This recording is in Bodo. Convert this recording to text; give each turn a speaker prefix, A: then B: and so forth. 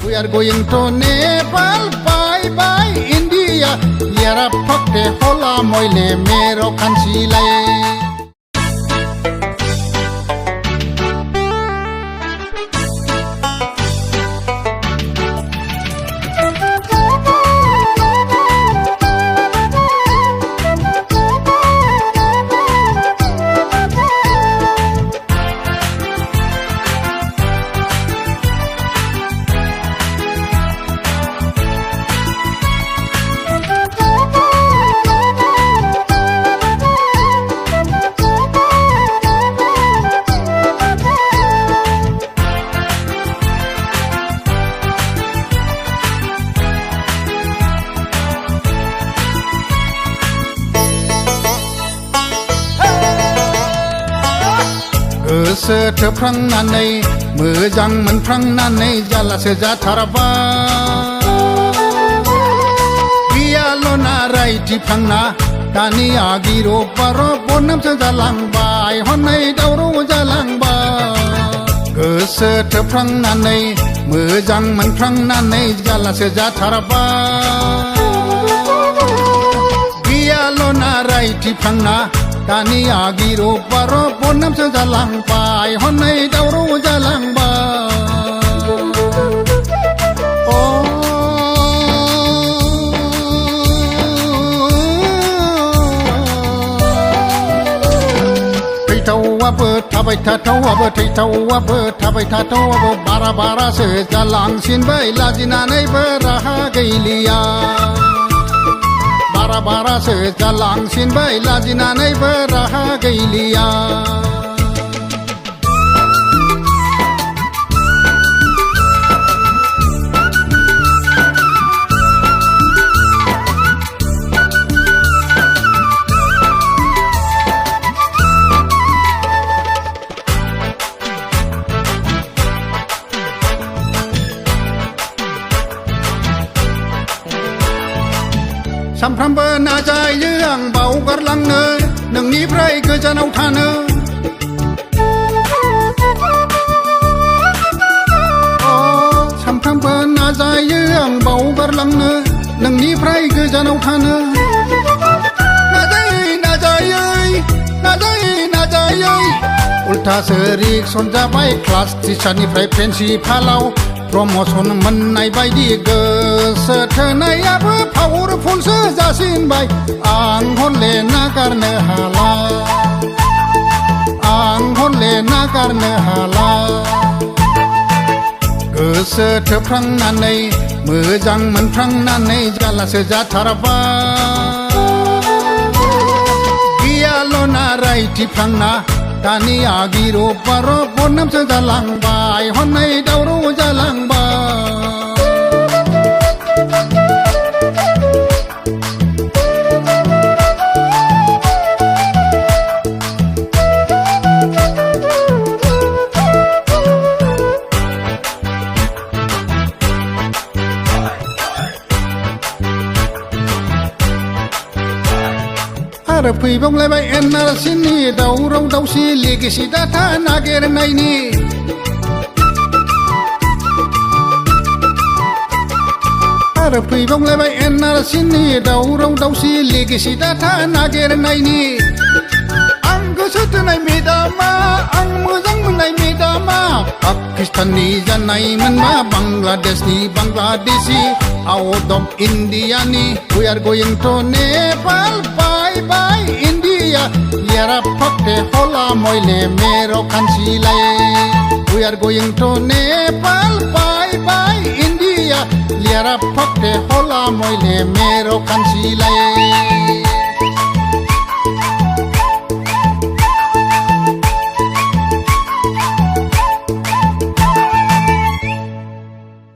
A: We are going to Nepal, bye bye India. Yara phakte hola moile mero khansilai. गोसो थोफ्रांनानै मोजां मोनफ्रांनानै जालासो जाथाराबा गैयाल'ना रायथिफ्लांना दानि आगिर' बार' बननामसो जालांबाय हनै दावराव जालांबाय गोसो थोफ्रांनानै मोजां मोनफ्रांनानै जालासो जाथाराबा गैयाल'ना रायथिफ्लांना दानि आगिर' बार' बननामसो जालांबाय हनै दावराव जालांबाय थैथावाबो थाबाय थाथावाबो थैथावाबो थाबाय थाथावाबो बारा बारासो जालांसिनबाय लाजिनानैबो राहा गैलिया बारा बारासो जालांसिनबाय लाजिनानैबो राहा गैलिया सानफ्रामबो नाजायो आं बावगारलांनो नोंनिफ्राय गोजानाव थानो सानफ्रामबो नाजायो आं बावगारलांनो नोंनिफ्राय गोजानाव थानो नाजायै नाजायै नाजायै नाजायै उल्थासो रिक्सन जाबाय क्लास टिचारनिफ्राय प्रिन्सिपालाव प्रम'सन मोननाय बायदि गोसो थोनायाबो पावारफुलसो जासिनबाय आं हले नागारनो हाला आं हले नागारनो हाला गोसो थोफ्रांनानै मोजां मोनफ्रांनानै जालासो जाथाराबा गैयाल'ना रायथिफ्लांना दानि आगिर' बार' बननामसो जालांबाय हनै दावराव जालांबाय आरो फैबावलायबाय एनआरसिनि दावराव दावसि लेगेसि डाटा नागिरनायनि आरो फैबावलायबाय एनआरसिनि दावराव दावसि लेगेसि डाटा नागिरनायनि आं गोसो थोनाय मेदामा आं मोजां मोननाय मेदामा पाकिस्ताननि जानायमोनबा बांलादेशनि बांलादेशि आउट अफ इन्डियानि we are going to Nepal bye bye India यारा फक्ते होला मोइले मेरो खानसिलाय we are going to Nepal bye bye India यारा फक्ते होला मोइले मेरो खानसिलाय